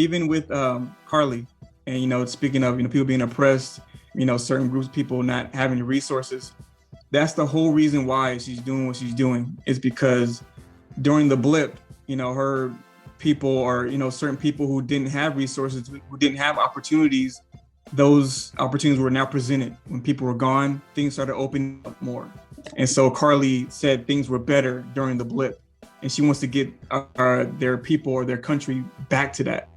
even with Carly, and speaking of people being oppressed, certain groups of people not having the resources. That's the whole reason why she's doing what she's doing, is because during the blip, her people, or certain people who didn't have resources, who didn't have opportunities, those opportunities were now presented. When people were gone, things started opening up more. And so Carly said things were better during the blip, and she wants to get their people or their country back to that.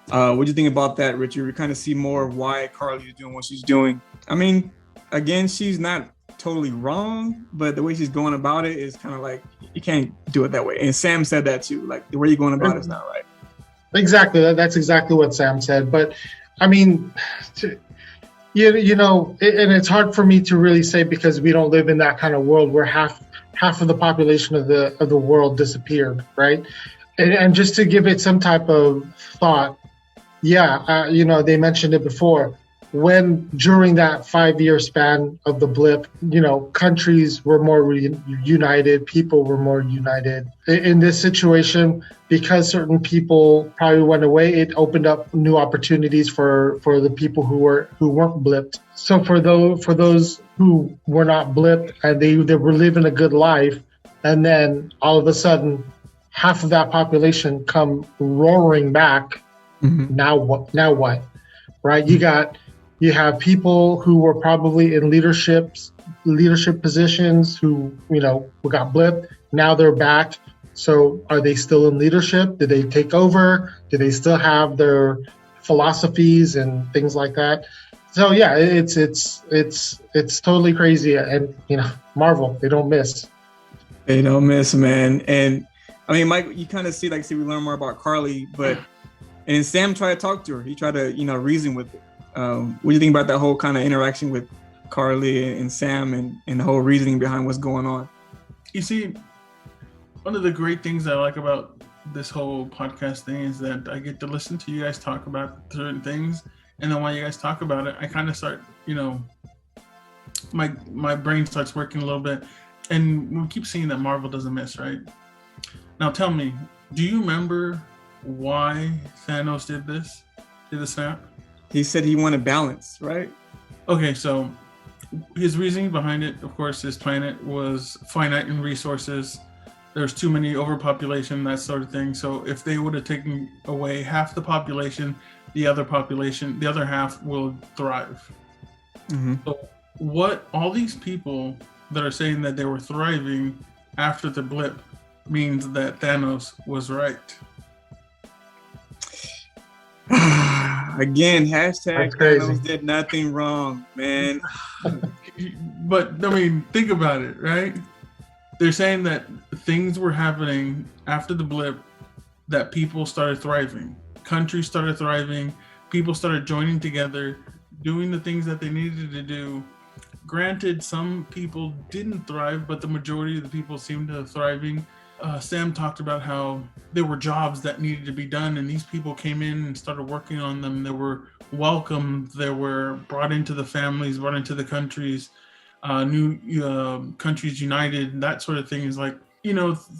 What do you think about that, Richard? We kind of see more of why Carly is doing what she's doing. I mean, again, she's not totally wrong, but the way she's going about it is kind of like, you can't do it that way. And Sam said that too, like the way you're going about it is not right. Exactly. That's exactly what Sam said. But I mean, and it's hard for me to really say, because we don't live in that kind of world where half of the population of the world disappeared, right? And just to give it some type of thought, they mentioned it before. When during that 5-year span of the blip, countries were more united, people were more united. In this situation, because certain people probably went away, it opened up new opportunities for the people who weren't blipped. So for those who were not blipped and they were living a good life, and then all of a sudden, half of that population come roaring back. Mm-hmm. Now what? Right? You have people who were probably in leadership positions who got blipped. Now they're back. So are they still in leadership? Did they take over? Do they still have their philosophies and things like that? So yeah, it's totally crazy. And Marvel, they don't miss. They don't miss, man. And I mean, Mike, you kind of see we learn more about Carly, and Sam tried to talk to her. He tried to reason with it. What do you think about that whole kind of interaction with Carly and Sam, and the whole reasoning behind what's going on? You see, one of the great things I like about this whole podcast thing is that I get to listen to you guys talk about certain things, and then while you guys talk about it, I kind of start, my brain starts working a little bit, and we keep seeing that Marvel doesn't miss, right? Now tell me, do you remember why Thanos did the snap? He said he wanted balance, right? Okay, so his reasoning behind it, of course, his planet was finite in resources. There's too many overpopulation, that sort of thing. So if they would have taken away half the population, the other half will thrive. Mm-hmm. So what all these people that are saying that they were thriving after the blip means that Thanos was right. Again, hashtag Thanos did nothing wrong, man. But I mean, think about it, right? They're saying that things were happening after the blip, that people started thriving, countries started thriving, people started joining together, doing the things that they needed to do. Granted, some people didn't thrive, but the majority of the people seemed to have thriving. Sam talked about how there were jobs that needed to be done, and these people came in and started working on them. They were welcomed. They were brought into the families, brought into the countries, new countries united, that sort of thing. Is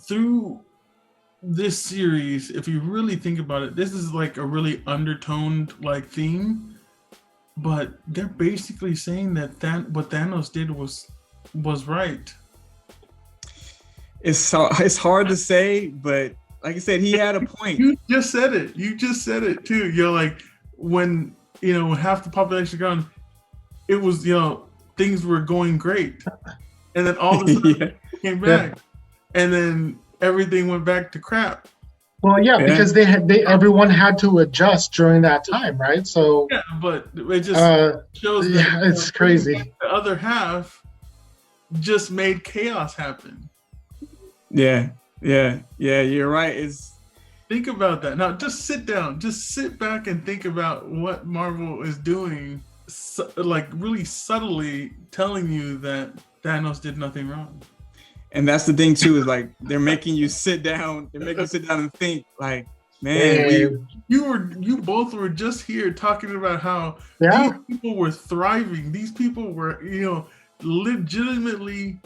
through this series, if you really think about it, this is like a really undertoned theme, but they're basically saying that what Thanos did was right. It's hard to say, but like I said, he had a point. You just said it too. You're like, when half the population gone, it was things were going great, and then all of a sudden it came back, and then everything went back to crap. Well, because everyone had to adjust during that time, right? So yeah, but it just shows that it's crazy. The other half just made chaos happen. Yeah, you're right. Think about that. Now, just sit back and think about what Marvel is doing, really subtly telling you that Thanos did nothing wrong. And that's the thing too, is they're making you sit down. They're making you sit down and think, man, you both were just here talking about how these people were thriving. These people were, legitimately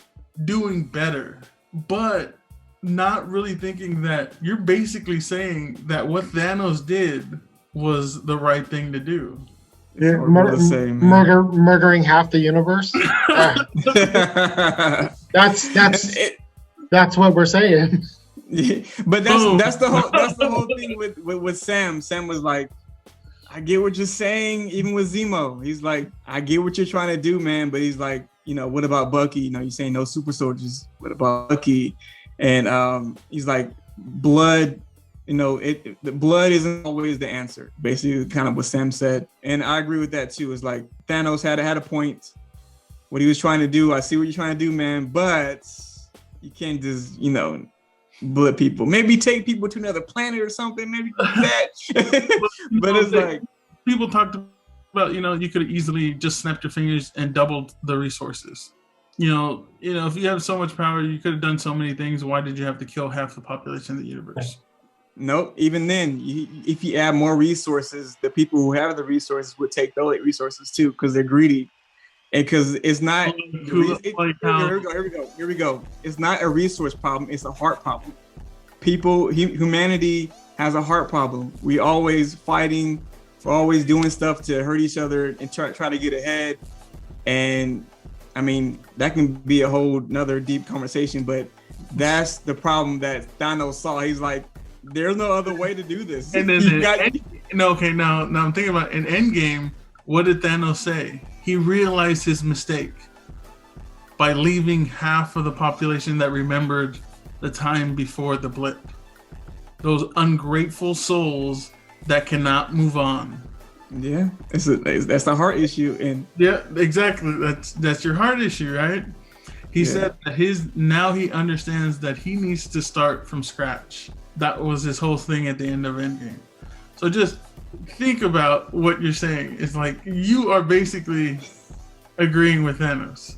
doing better, but not really thinking that you're basically saying that what Thanos did was the right thing to do. Yeah, horrible to say, man. murdering half the universe. That's It- that's what we're saying. Yeah, but that's the whole thing with Sam. Sam was like, I get what you're saying, even with Zemo. He's like, I get what you're trying to do, man. But he's like, what about Bucky? You're saying no super soldiers. What about Bucky? And he's like, blood, the blood isn't always the answer. Basically, kind of what Sam said. And I agree with that too. It's like Thanos had a point. What he was trying to do, I see what you're trying to do, man. But you can't just, bullet people. Maybe take people to another planet or something. Maybe do that. But it's like people talked about, you could have easily just snapped your fingers and doubled the resources. If you have so much power, you could have done so many things. Why did you have to kill half the population of the universe? Nope. Even then, if you add more resources, the people who have the resources would take those resources too, because they're greedy. And because it's not, here we go. It's not a resource problem. It's a heart problem. Humanity has a heart problem. We always fighting, we're always doing stuff to hurt each other and try to get ahead. And I mean, that can be a whole nother deep conversation, but that's the problem that Thanos saw. He's like, there's no other way to do this. And then now I'm thinking about in Endgame, what did Thanos say? He realized his mistake by leaving half of the population that remembered the time before the blip. Those ungrateful souls that cannot move on. Yeah, that's a heart issue, and yeah, exactly. That's your heart issue, right? He said that now he understands that he needs to start from scratch. That was his whole thing at the end of Endgame. So just think about what you're saying. It's like you are basically agreeing with Thanos.